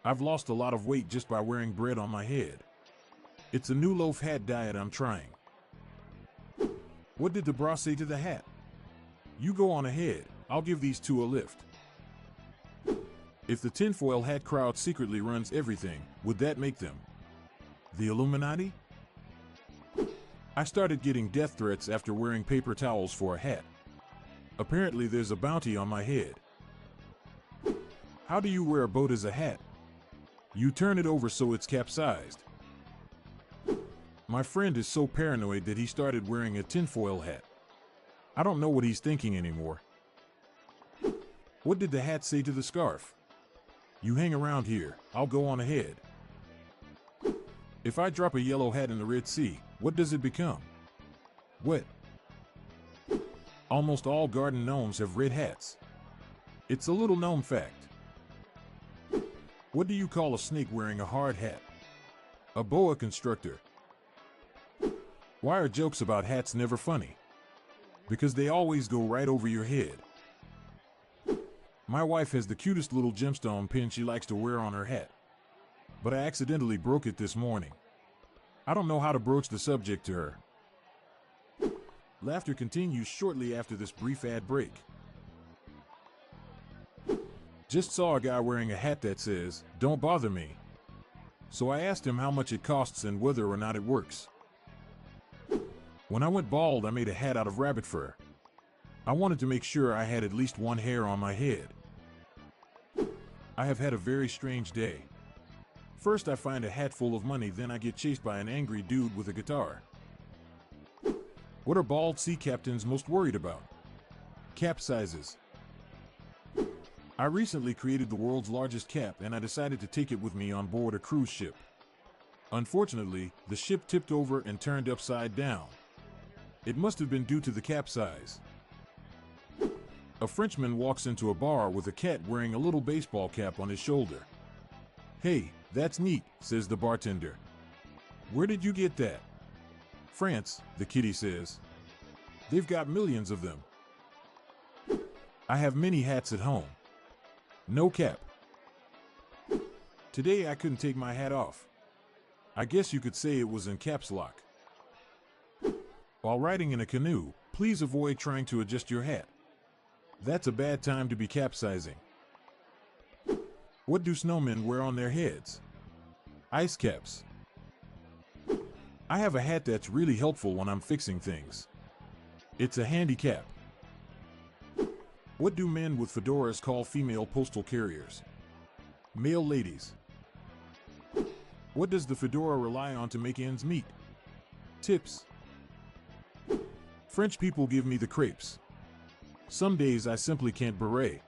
I've lost a lot of weight just by wearing bread on my head. It's a new loaf hat diet I'm trying. What did the bra say to the hat? You go on ahead, I'll give these two a lift. If the tinfoil hat crowd secretly runs everything, would that make them the Illuminati? I started getting death threats after wearing paper towels for a hat. Apparently there's a bounty on my head. How do you wear a boat as a hat? You turn it over so it's capsized. My friend is so paranoid that he started wearing a tinfoil hat. I don't know what he's thinking anymore. What did the hat say to the scarf? You hang around here, I'll go on ahead. If I drop a yellow hat in the Red Sea, what does it become? Wet. Almost all garden gnomes have red hats. It's a little gnome fact. What do you call a snake wearing a hard hat? A boa constrictor. Why are jokes about hats never funny? Because they always go right over your head. My wife has the cutest little gemstone pin she likes to wear on her hat. But I accidentally broke it this morning. I don't know how to broach the subject to her. Laughter continues shortly after this brief ad break. Just saw a guy wearing a hat that says, "Don't bother me." So I asked him how much it costs and whether or not it works. When I went bald, I made a hat out of rabbit fur. I wanted to make sure I had at least one hair on my head. I have had a very strange day. First I find a hat full of money, then I get chased by an angry dude with a guitar. What are bald sea captains most worried about? Capsizes. I recently created the world's largest cap and I decided to take it with me on board a cruise ship. Unfortunately, the ship tipped over and turned upside down. It must have been due to the capsize. A Frenchman walks into a bar with a cat wearing a little baseball cap on his shoulder. "Hey, that's neat," says the bartender. "Where did you get that?" "France," the kitty says. "They've got millions of them." I have many hats at home. No cap. Today I couldn't take my hat off. I guess you could say it was in caps lock. While riding in a canoe, please avoid trying to adjust your hat. That's a bad time to be capsizing. What do snowmen wear on their heads? Ice caps. I have a hat that's really helpful when I'm fixing things. It's a handy cap. What do men with fedoras call female postal carriers? Mail ladies. What does the fedora rely on to make ends meet? Tips. French people give me the crepes. Some days I simply can't beret.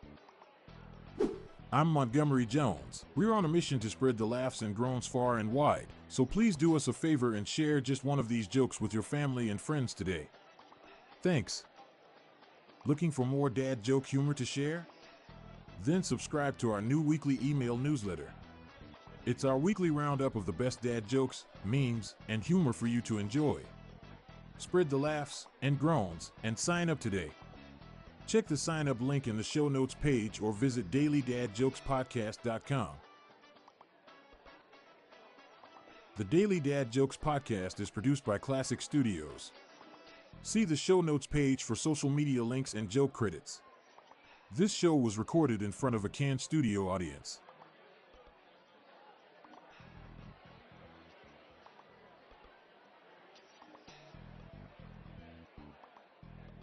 I'm Montgomery Jones. We're on a mission to spread the laughs and groans far and wide, so please do us a favor and share just one of these jokes with your family and friends today. Thanks. Looking for more dad joke humor to share? Then subscribe to our new weekly email newsletter. It's our weekly roundup of the best dad jokes, memes, and humor for you to enjoy. Spread the laughs and groans and sign up today. Check the sign up link in the show notes page or visit dailydadjokespodcast.com. The Daily Dad Jokes Podcast is produced by Classic Studios. See the show notes page for social media links and joke credits. This show was recorded in front of a canned studio audience.